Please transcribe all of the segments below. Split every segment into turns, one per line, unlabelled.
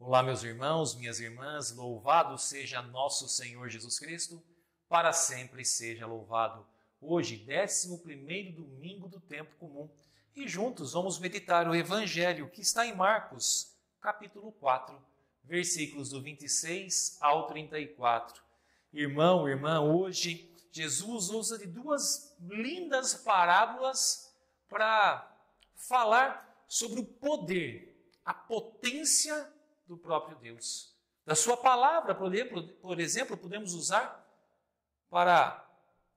Olá, meus irmãos, minhas irmãs, louvado seja nosso Senhor Jesus Cristo, para sempre seja louvado. Hoje, 11º domingo do tempo comum, e juntos vamos meditar o Evangelho que está em Marcos, capítulo 4, versículos do 26 ao 34. Irmão, irmã, hoje Jesus usa de duas lindas parábolas para falar sobre o poder, a potência do próprio Deus. Da sua palavra, por exemplo, podemos usar para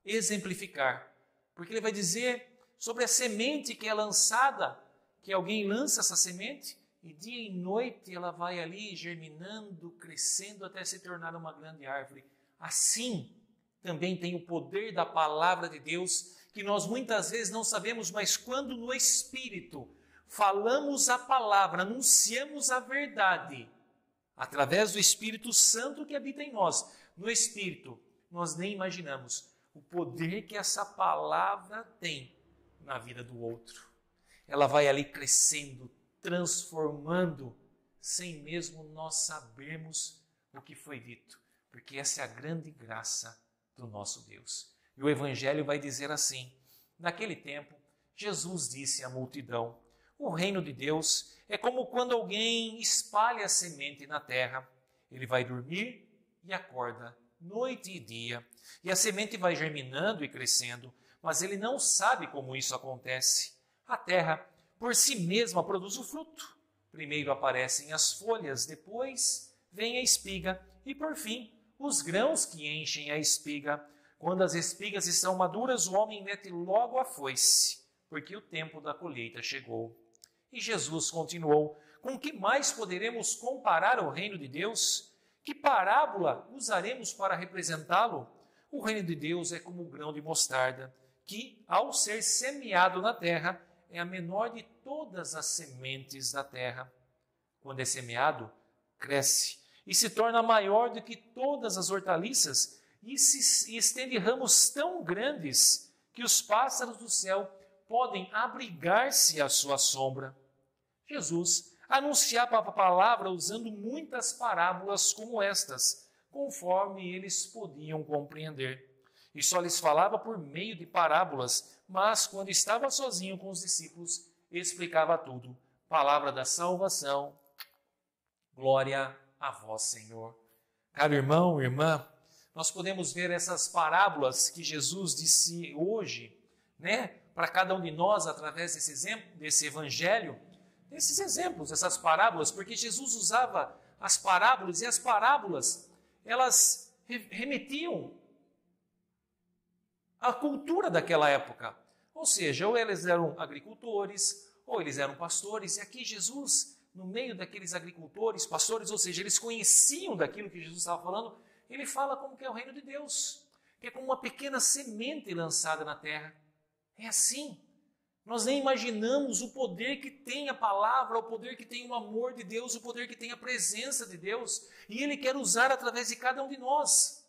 exemplificar. Porque ele vai dizer sobre a semente que é lançada, que alguém lança essa semente e dia e noite ela vai ali germinando, crescendo até se tornar uma grande árvore. Assim, também tem o poder da palavra de Deus, que nós muitas vezes não sabemos, mas quando no Espírito falamos a palavra, anunciamos a verdade, através do Espírito Santo que habita em nós, no Espírito, nós nem imaginamos o poder que essa palavra tem na vida do outro. Ela vai ali crescendo, transformando, sem mesmo nós sabermos o que foi dito, porque essa é a grande graça do nosso Deus. E o Evangelho vai dizer assim: naquele tempo, Jesus disse à multidão: o reino de Deus é como quando alguém espalha a semente na terra. Ele vai dormir e acorda noite e dia, e a semente vai germinando e crescendo, mas ele não sabe como isso acontece. A terra, por si mesma, produz o fruto. Primeiro aparecem as folhas, depois vem a espiga e, por fim, os grãos que enchem a espiga. Quando as espigas estão maduras, o homem mete logo a foice, porque o tempo da colheita chegou. E Jesus continuou: com que mais poderemos comparar o reino de Deus? Que parábola usaremos para representá-lo? O reino de Deus é como o grão de mostarda, que, ao ser semeado na terra, é a menor de todas as sementes da terra. Quando é semeado, cresce e se torna maior do que todas as hortaliças e estende ramos tão grandes que os pássaros do céu podem abrigar-se à sua sombra. Jesus anunciava a palavra usando muitas parábolas como estas, conforme eles podiam compreender. E só lhes falava por meio de parábolas, mas quando estava sozinho com os discípulos, explicava tudo. Palavra da salvação. Glória a vós, Senhor. Caro irmão, irmã, nós podemos ver essas parábolas que Jesus disse hoje, para cada um de nós, através desse exemplo, desse evangelho, esses exemplos, essas parábolas, porque Jesus usava as parábolas, e as parábolas, elas remetiam à cultura daquela época. Ou seja, ou eles eram agricultores, ou eles eram pastores, e aqui Jesus, no meio daqueles agricultores, pastores, ou seja, eles conheciam daquilo que Jesus estava falando, ele fala como que é o reino de Deus, que é como uma pequena semente lançada na terra. É assim. Nós nem imaginamos o poder que tem a palavra, o poder que tem o amor de Deus, o poder que tem a presença de Deus. E Ele quer usar através de cada um de nós.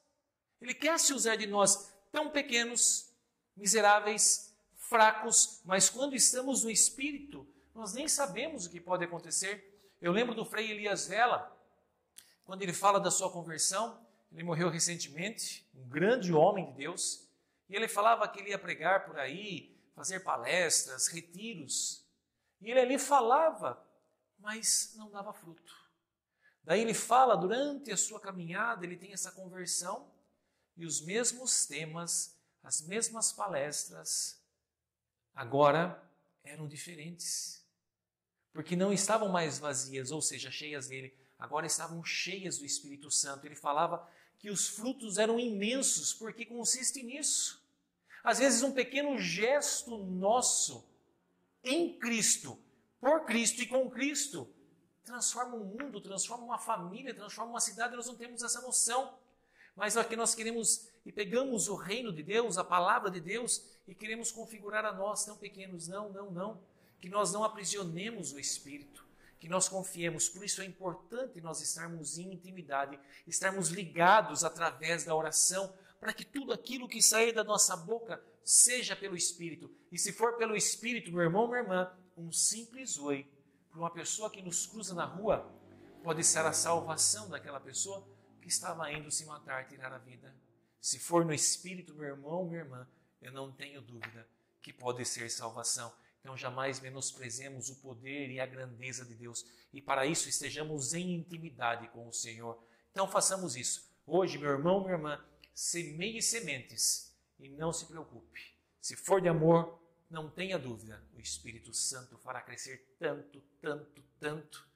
Ele quer se usar de nós, tão pequenos, miseráveis, fracos, mas quando estamos no Espírito, nós nem sabemos o que pode acontecer. Eu lembro do Frei Elias Vela, quando ele fala da sua conversão. Ele morreu recentemente, um grande homem de Deus, e ele falava que ele ia pregar por aí, fazer palestras, retiros. E ele ali falava, mas não dava fruto. Daí ele fala, durante a sua caminhada, ele tem essa conversão, e os mesmos temas, as mesmas palestras, agora eram diferentes. Porque não estavam mais vazias, ou seja, cheias dele, agora estavam cheias do Espírito Santo. Ele falava que os frutos eram imensos, porque consiste nisso. Às vezes um pequeno gesto nosso em Cristo, por Cristo e com Cristo, transforma um mundo, transforma uma família, transforma uma cidade. Nós não temos essa noção. Mas aqui nós queremos e pegamos o reino de Deus, a palavra de Deus, e queremos configurar a nós tão pequenos. Não. Que nós não aprisionemos o Espírito, que nós confiemos. Por isso é importante nós estarmos em intimidade, estarmos ligados através da oração, para que tudo aquilo que sair da nossa boca seja pelo Espírito. E se for pelo Espírito, meu irmão, minha irmã, um simples oi para uma pessoa que nos cruza na rua, pode ser a salvação daquela pessoa que estava indo se matar, tirar a vida. Se for no Espírito, meu irmão, minha irmã, eu não tenho dúvida que pode ser salvação. Então jamais menosprezemos o poder e a grandeza de Deus. E para isso estejamos em intimidade com o Senhor. Então façamos isso. Hoje, meu irmão, minha irmã, semeie sementes e não se preocupe. Se for de amor, não tenha dúvida, o Espírito Santo fará crescer tanto, tanto, tanto,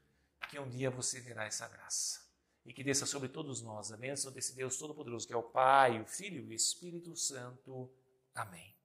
que um dia você verá essa graça. E que desça sobre todos nós a bênção desse Deus Todo-Poderoso, que é o Pai, o Filho e o Espírito Santo. Amém.